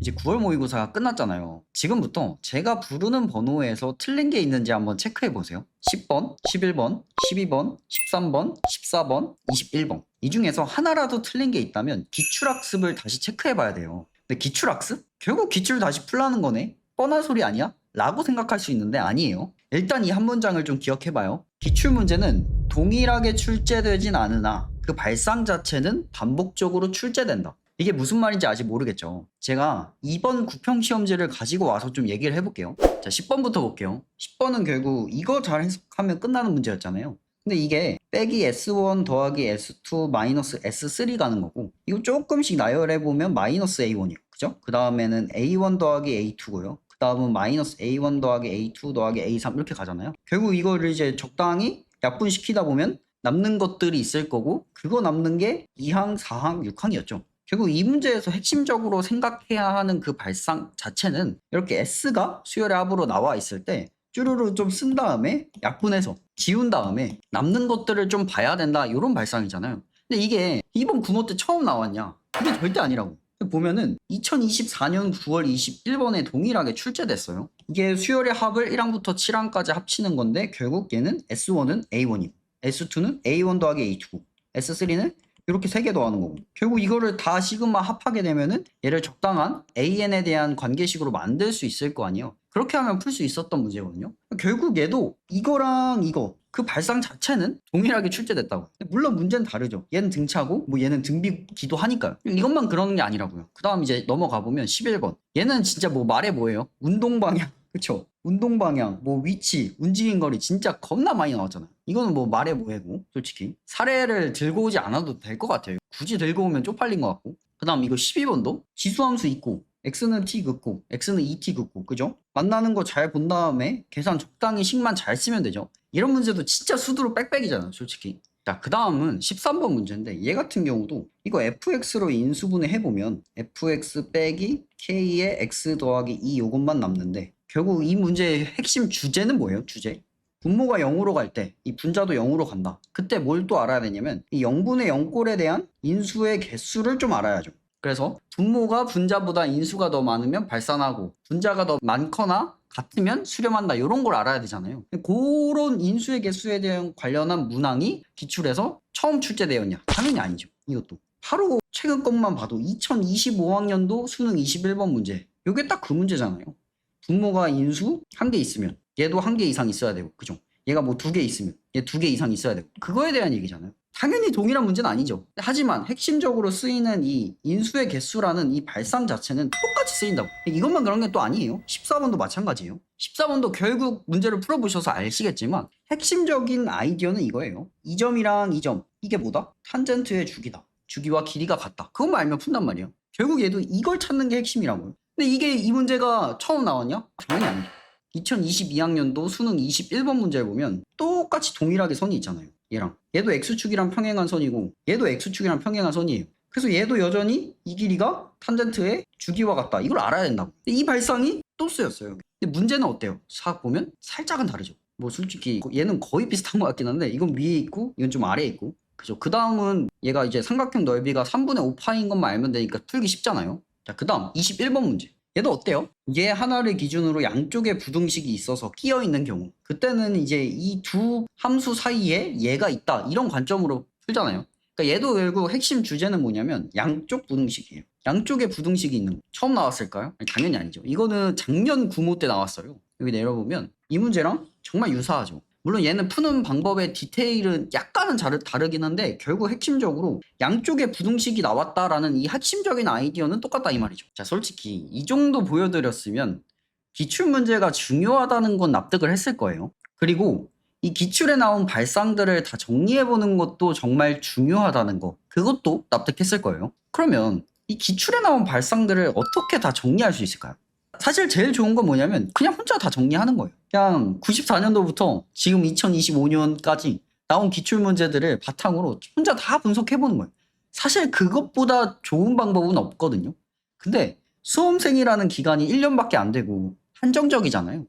이제 9월 모의고사가 끝났잖아요. 지금부터 제가 부르는 번호에서 틀린 게 있는지 한번 체크해 보세요. 10번, 11번, 12번, 13번, 14번, 21번. 이 중에서 하나라도 틀린 게 있다면 기출학습을 다시 체크해 봐야 돼요. 근데 기출학습? 결국 기출 다시 풀라는 거네? 뻔한 소리 아니야? 라고 생각할 수 있는데 아니에요. 일단 이 한 문장을 좀 기억해 봐요. 기출 문제는 동일하게 출제되진 않으나 그 발상 자체는 반복적으로 출제된다. 이게 무슨 말인지 아직 모르겠죠. 제가 이번 구평시험지를 가지고 와서 좀 얘기를 해볼게요. 자, 10번부터 볼게요. 10번은 결국 이거 잘 해석하면 끝나는 문제였잖아요. 근데 이게 빼기 S1 더하기 S2 마이너스 S3 가는 거고, 이거 조금씩 나열해보면 마이너스 A1이요. 그죠? 그 다음에는 A1 더하기 A2고요. 그 다음은 마이너스 A1 더하기 A2 더하기 A3 이렇게 가잖아요. 결국 이거를 이제 적당히 약분시키다 보면 남는 것들이 있을 거고, 그거 남는 게 2항, 4항, 6항이었죠. 결국 이 문제에서 핵심적으로 생각해야 하는 그 발상 자체는 이렇게 S가 수열의 합으로 나와 있을 때 쭈루루 좀 쓴 다음에 약분해서 지운 다음에 남는 것들을 좀 봐야 된다, 이런 발상이잖아요. 근데 이게 이번 구모 때 처음 나왔냐? 그게 절대 아니라고. 보면은 2024년 9월 21번에 동일하게 출제됐어요. 이게 수열의 합을 1항부터 7항까지 합치는 건데 결국 얘는 S1은 A1이고 S2는 A1 더하기 A2고 S3는 이렇게 3개 더하는 거고, 결국 이거를 다 시그마 합하게 되면은 얘를 적당한 AN에 대한 관계식으로 만들 수 있을 거 아니에요. 그렇게 하면 풀 수 있었던 문제거든요. 결국 얘도 이거랑 이거 그 발상 자체는 동일하게 출제됐다고. 물론 문제는 다르죠. 얘는 등차고 뭐 얘는 등비기도 하니까요. 이것만 그러는 게 아니라고요. 그 다음 이제 넘어가 보면 11번. 얘는 진짜 뭐 말해 뭐예요? 운동 방향. 그쵸? 운동 방향, 뭐 위치, 움직인 거리 진짜 겁나 많이 나왔잖아요. 이거는 뭐 말해 뭐해고, 솔직히 사례를 들고 오지 않아도 될 것 같아요. 굳이 들고 오면 쪽팔린 것 같고. 그 다음 이거 12번도 지수함수 있고 x는 t 긋고 x는 2t 긋고, 그죠? 만나는 거 잘 본 다음에 계산 적당히 식만 잘 쓰면 되죠. 이런 문제도 진짜 수두로 빽빽이잖아요, 솔직히. 자, 그 다음은 13번 문제인데 얘 같은 경우도 이거 fx로 인수분해 해보면 fx 빼기 k의 x 더하기 2 요것만 남는데, 결국 이 문제의 핵심 주제는 뭐예요? 주제. 분모가 0으로 갈 때 이 분자도 0으로 간다. 그때 뭘 또 알아야 되냐면 이 0분의 0꼴에 대한 인수의 개수를 좀 알아야죠. 그래서 분모가 분자보다 인수가 더 많으면 발산하고 분자가 더 많거나 같으면 수렴한다, 이런 걸 알아야 되잖아요. 그런 인수의 개수에 대한 관련한 문항이 기출에서 처음 출제되었냐? 당연히 아니죠. 이것도 바로 최근 것만 봐도 2025학년도 수능 21번 문제, 이게 딱 그 문제잖아요. 분모가 인수 1개 있으면 얘도 1개 이상 있어야 되고, 그죠? 얘가 뭐 2개 있으면 얘 2개 이상 있어야 되고, 그거에 대한 얘기잖아요. 당연히 동일한 문제는 아니죠. 하지만 핵심적으로 쓰이는 이 인수의 개수라는 이 발상 자체는 똑같이 쓰인다고. 이것만 그런 게 또 아니에요. 14번도 마찬가지예요. 14번도 결국 문제를 풀어보셔서 아시겠지만 핵심적인 아이디어는 이거예요. 이 점이랑 이 점, 이게 뭐다? 탄젠트의 주기다. 주기와 길이가 같다. 그것만 알면 푼단 말이에요. 결국 얘도 이걸 찾는 게 핵심이라고요. 근데 이게 이 문제가 처음 나왔냐? 당연히 아니죠. 2022학년도 수능 21번 문제를 보면 똑같이 동일하게 선이 있잖아요. 얘랑 얘도 x축이랑 평행한 선이고 얘도 x축이랑 평행한 선이에요. 그래서 얘도 여전히 이 길이가 탄젠트의 주기와 같다, 이걸 알아야 된다고. 이 발상이 또 쓰였어요. 근데 문제는 어때요? 사 보면 살짝은 다르죠. 뭐 솔직히 얘는 거의 비슷한 것 같긴 한데 이건 위에 있고 이건 좀 아래에 있고, 그죠? 그 다음은 얘가 이제 삼각형 넓이가 3분의 5파인 것만 알면 되니까 풀기 쉽잖아요. 자, 그 다음 21번 문제. 얘도 어때요? 얘 하나를 기준으로 양쪽에 부등식이 있어서 끼어 있는 경우, 그때는 이제 이 두 함수 사이에 얘가 있다, 이런 관점으로 풀잖아요. 그러니까 얘도 결국 핵심 주제는 뭐냐면 양쪽 부등식이에요. 양쪽에 부등식이 있는 거 처음 나왔을까요? 아니, 당연히 아니죠. 이거는 작년 구모 때 나왔어요. 여기 내려보면 이 문제랑 정말 유사하죠. 물론 얘는 푸는 방법의 디테일은 약간은 다르긴 한데 결국 핵심적으로 양쪽에 부등식이 나왔다라는 이 핵심적인 아이디어는 똑같다, 이 말이죠. 자, 솔직히 이 정도 보여드렸으면 기출문제가 중요하다는 건 납득을 했을 거예요. 그리고 이 기출에 나온 발상들을 다 정리해보는 것도 정말 중요하다는 거, 그것도 납득했을 거예요. 그러면 이 기출에 나온 발상들을 어떻게 다 정리할 수 있을까요? 사실 제일 좋은 건 뭐냐면 그냥 혼자 다 정리하는 거예요. 그냥 94년도부터 지금 2025년까지 나온 기출문제들을 바탕으로 혼자 다 분석해보는 거예요. 사실 그것보다 좋은 방법은 없거든요. 근데 수험생이라는 기간이 1년밖에 안 되고 한정적이잖아요.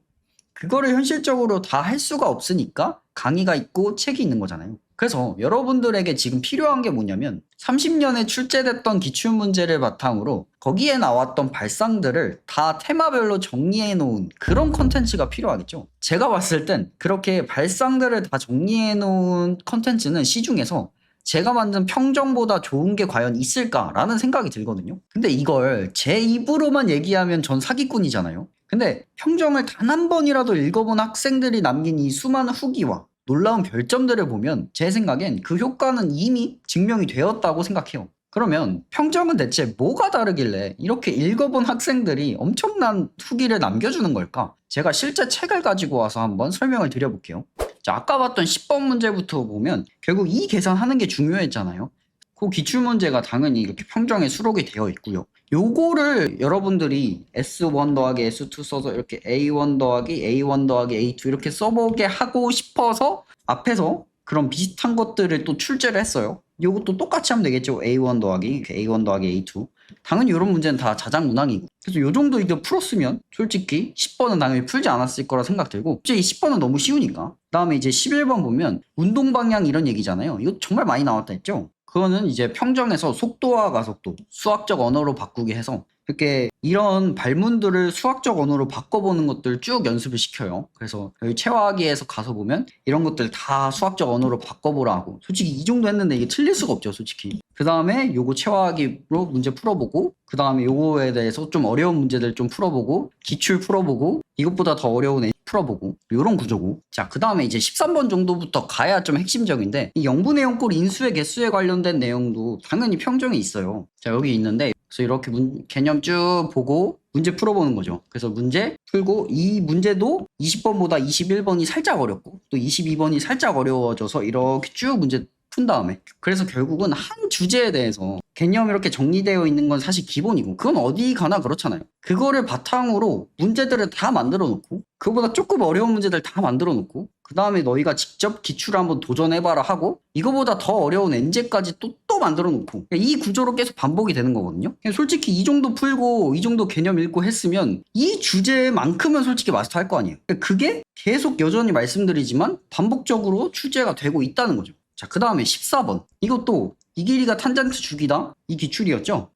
그거를 현실적으로 다 할 수가 없으니까 강의가 있고 책이 있는 거잖아요. 그래서 여러분들에게 지금 필요한 게 뭐냐면 30년에 출제됐던 기출문제를 바탕으로 거기에 나왔던 발상들을 다 테마별로 정리해 놓은 그런 컨텐츠가 필요하겠죠. 제가 봤을 땐 그렇게 발상들을 다 정리해 놓은 컨텐츠는 시중에서 제가 만든 평정보다 좋은 게 과연 있을까라는 생각이 들거든요. 근데 이걸 제 입으로만 얘기하면 전 사기꾼이잖아요. 근데 평정을 단 한 번이라도 읽어본 학생들이 남긴 이 수많은 후기와 놀라운 별점들을 보면 제 생각엔 그 효과는 이미 증명이 되었다고 생각해요. 그러면 평정은 대체 뭐가 다르길래 이렇게 읽어본 학생들이 엄청난 후기를 남겨주는 걸까? 제가 실제 책을 가지고 와서 한번 설명을 드려볼게요. 자, 아까 봤던 10번 문제부터 보면 결국 이 계산하는 게 중요했잖아요. 그 기출문제가 당연히 이렇게 평정에 수록이 되어 있고요. 요거를 여러분들이 S1 더하기 S2 써서 이렇게 A1 더하기 A1 더하기 A2 이렇게 써보게 하고 싶어서 앞에서 그런 비슷한 것들을 또 출제를 했어요. 요것도 똑같이 하면 되겠죠. A1 더하기 A1 더하기 A2. 당연히 이런 문제는 다 자작문항이고. 그래서 요 정도 이거 풀었으면 솔직히 10번은 당연히 풀지 않았을 거라 생각 들고, 이제 이 10번은 너무 쉬우니까. 그다음에 이제 11번 보면 운동 방향 이런 얘기잖아요. 이거 정말 많이 나왔다 했죠. 그거는 이제 평정에서 속도와 가속도, 수학적 언어로 바꾸게 해서 이렇게 이런 발문들을 수학적 언어로 바꿔보는 것들 쭉 연습을 시켜요. 그래서 여기 체화하기에서 가서 보면 이런 것들 다 수학적 언어로 바꿔보라고. 솔직히 이 정도 했는데 이게 틀릴 수가 없죠, 솔직히. 그 다음에 요거 체화하기로 문제 풀어보고, 그 다음에 요거에 대해서 좀 어려운 문제들 좀 풀어보고, 기출 풀어보고, 이것보다 더 어려운 애 풀어보고, 요런 구조고. 자, 그 다음에 이제 13번 정도부터 가야 좀 핵심적인데, 이 영분의 영꼴 인수의 개수에 관련된 내용도 당연히 평정에 있어요. 자, 여기 있는데, 그래서 이렇게 개념 쭉 보고 문제 풀어보는 거죠. 그래서 문제 풀고, 이 문제도 20번보다 21번이 살짝 어렵고 또 22번이 살짝 어려워져서 이렇게 쭉 문제 푼 다음에, 그래서 결국은 한 주제에 대해서 개념이 이렇게 정리되어 있는 건 사실 기본이고, 그건 어디 가나 그렇잖아요. 그거를 바탕으로 문제들을 다 만들어 놓고, 그거보다 조금 어려운 문제들 다 만들어 놓고, 그 다음에 너희가 직접 기출을 한번 도전해봐라 하고, 이거보다 더 어려운 엔제까지 또 만들어 놓고, 이 구조로 계속 반복이 되는 거거든요. 솔직히 이 정도 풀고 이 정도 개념 읽고 했으면 이 주제만큼은 솔직히 마스터할 거 아니에요. 그게 계속 여전히 말씀드리지만 반복적으로 출제가 되고 있다는 거죠. 자, 그 다음에 14번. 이것도 이 길이가 탄젠트 주기다. 이 기출이었죠.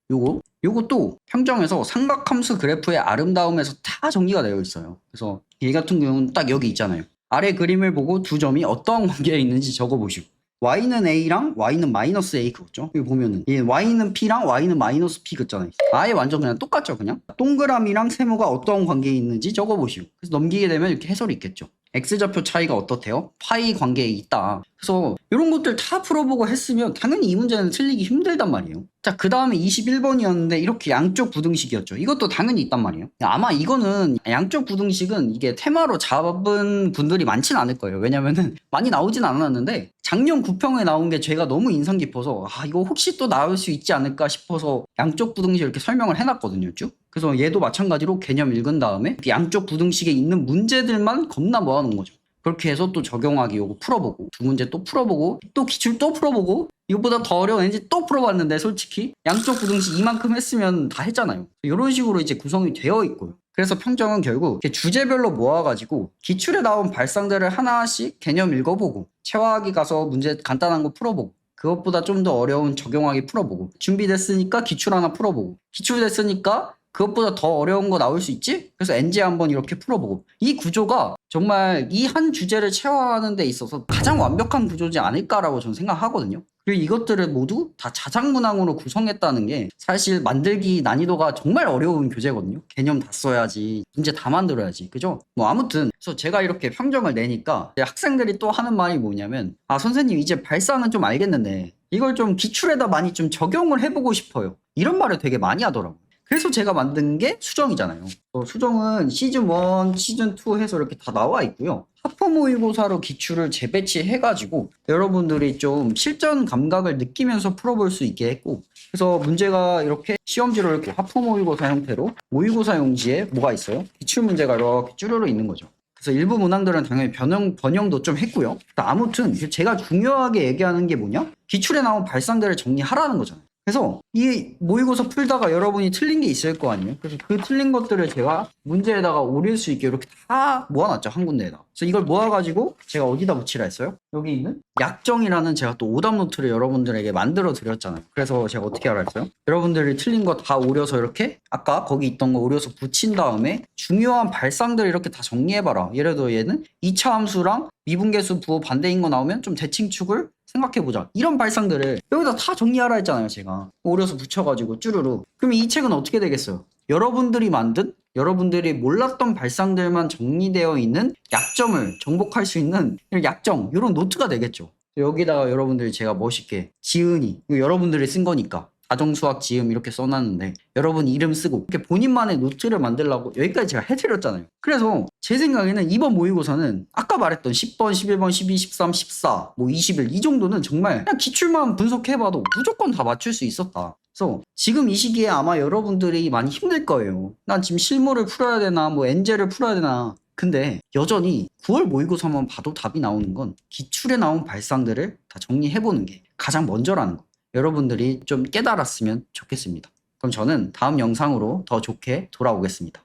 요것도 평정에서 삼각함수 그래프의 아름다움에서 다 정리가 되어 있어요. 그래서 얘 같은 경우는 딱 여기 있잖아요. 아래 그림을 보고 두 점이 어떠한 관계에 있는지 적어보시고, y는 a랑 y는 마이너스 a 그거죠. 여기 보면은 얘 y는 p랑 y는 마이너스 p 그잖아요. 아예 완전 그냥 똑같죠. 그냥 동그라미랑 세모가 어떠한 관계에 있는지 적어보시고, 그래서 넘기게 되면 이렇게 해설이 있겠죠. x좌표 차이가 어떻대요? 파이 관계에 있다. 그래서 이런 것들 다 풀어보고 했으면 당연히 이 문제는 틀리기 힘들단 말이에요. 자, 그 다음에 21번이었는데 이렇게 양쪽 부등식이었죠. 이것도 당연히 있단 말이에요. 아마 이거는 양쪽 부등식은 이게 테마로 잡은 분들이 많진 않을 거예요. 왜냐면은 많이 나오진 않았는데 작년 9평에 나온 게 제가 너무 인상 깊어서 이거 혹시 또 나올 수 있지 않을까 싶어서 양쪽 부등식 이렇게 설명을 해놨거든요, 쭉. 그래서 얘도 마찬가지로 개념 읽은 다음에 양쪽 부등식에 있는 문제들만 겁나 모아놓은 거죠. 그렇게 해서 또 적용하기 요거 풀어보고, 두 문제 또 풀어보고, 또 기출 또 풀어보고, 이것보다 더 어려운 엔지 또 풀어봤는데 솔직히 양쪽 부등식 이만큼 했으면 다 했잖아요. 이런 식으로 이제 구성이 되어 있고요. 그래서 평정은 결국 주제별로 모아가지고 기출에 나온 발상들을 하나씩 개념 읽어보고, 체화하기 가서 문제 간단한 거 풀어보고, 그것보다 좀 더 어려운 적용하기 풀어보고, 준비됐으니까 기출 하나 풀어보고, 기출됐으니까 그것보다 더 어려운 거 나올 수 있지? 그래서 NG 한번 이렇게 풀어보고, 이 구조가 정말 이 한 주제를 체화하는 데 있어서 가장 완벽한 구조지 않을까라고 저는 생각하거든요. 그리고 이것들을 모두 다 자작문항으로 구성했다는 게 사실 만들기 난이도가 정말 어려운 교재거든요. 개념 다 써야지, 문제 다 만들어야지, 그죠? 뭐 아무튼 그래서 제가 이렇게 평정을 내니까 학생들이 또 하는 말이 뭐냐면, 선생님 이제 발상은 좀 알겠는데 이걸 좀 기출에다 많이 좀 적용을 해보고 싶어요, 이런 말을 되게 많이 하더라고요. 그래서 제가 만든 게 수정이잖아요. 수정은 시즌1, 시즌2 해서 이렇게 다 나와 있고요. 학부 모의고사로 기출을 재배치해가지고 여러분들이 좀 실전 감각을 느끼면서 풀어볼 수 있게 했고, 그래서 문제가 이렇게 시험지로 읽고 학부 모의고사 형태로 모의고사 용지에 뭐가 있어요? 기출 문제가 이렇게 쭈루루 있는 거죠. 그래서 일부 문항들은 당연히 번영도 좀 했고요. 아무튼 제가 중요하게 얘기하는 게 뭐냐? 기출에 나온 발상들을 정리하라는 거잖아요. 그래서 이 모의고사 풀다가 여러분이 틀린 게 있을 거 아니에요? 그래서 그 틀린 것들을 제가 문제에다가 오릴 수 있게 이렇게 다 모아놨죠. 한 군데에다. 그래서 이걸 모아가지고 제가 어디다 붙이라 했어요? 여기 있는 약정이라는 제가 또 오답 노트를 여러분들에게 만들어 드렸잖아요. 그래서 제가 어떻게 하라 했어요? 여러분들이 틀린 거 다 오려서 이렇게 아까 거기 있던 거 오려서 붙인 다음에 중요한 발상들을 이렇게 다 정리해봐라. 예를 들어 얘는 2차 함수랑 미분계수 부호 반대인 거 나오면 좀 대칭축을 생각해보자. 이런 발상들을 여기다 다 정리하라 했잖아요. 제가 오려서 붙여가지고 쭈루루. 그럼 이 책은 어떻게 되겠어요? 여러분들이 만든 여러분들이 몰랐던 발상들만 정리되어 있는 약점을 정복할 수 있는 약정 이런 노트가 되겠죠. 여기다가 여러분들이 제가 멋있게 지은이 이거 여러분들이 쓴 거니까 가정수학 지음 이렇게 써놨는데 여러분 이름 쓰고 이렇게 본인만의 노트를 만들라고 여기까지 제가 해드렸잖아요. 그래서 제 생각에는 이번 모의고사는 아까 말했던 10번, 11번, 12, 13, 14, 뭐 21 이 정도는 정말 그냥 기출만 분석해봐도 무조건 다 맞출 수 있었다. 그래서 지금 이 시기에 아마 여러분들이 많이 힘들 거예요. 난 지금 실무를 풀어야 되나 뭐 엔제를 풀어야 되나. 근데 여전히 9월 모의고사만 봐도 답이 나오는 건 기출에 나온 발상들을 다 정리해보는 게 가장 먼저라는 거. 여러분들이 좀 깨달았으면 좋겠습니다. 그럼 저는 다음 영상으로 더 좋게 돌아오겠습니다.